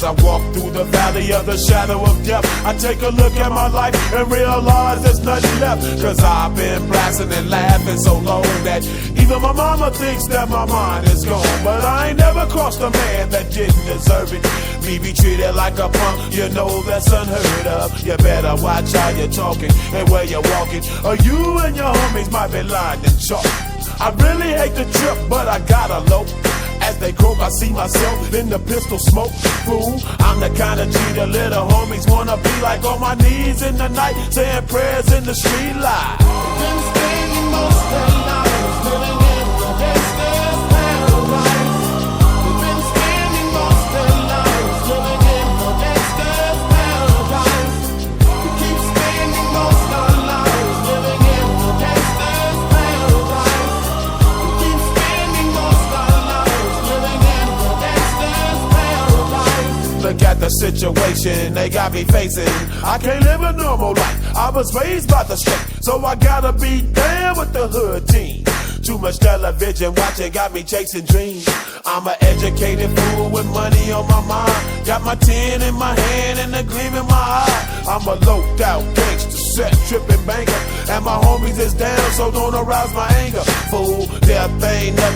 I walk through the valley of the shadow of death, I take a look at my life and realize there's nothing left. Cause I've been blasting and laughing so long that even my mama thinks that my mind is gone. But I ain't never crossed a man that didn't deserve it. Me be treated like a punk, you know that's unheard of. You better watch how you're talking and where you're walking, or you and your homies might be lined in chalk. I really hate the trip, but I gotta low. As they croak, I see myself in the pistol smoke. Fool, I'm the kind of G the little homies wanna be like, on my knees in the night, saying prayers in the street light. Been spending most of their lives living in the gangster's paradise. We've been spending most of their lives living in the gangster's paradise. We keep spending most of our lives living in the gangster's paradise. We keep spending most of our lives living in the gangster's paradise. Look at the situation they got me facing. I can't live a normal life. I was raised by the street, so I gotta be down with the hood team. Too much television watching got me chasing dreams. I'm an educated fool with money on my mind. Got my tin in my hand and a gleam in my eye. I'm a loped out gangster, set tripping banker, and my homies is down, so don't arouse my anger. Fool, death ain't nothing.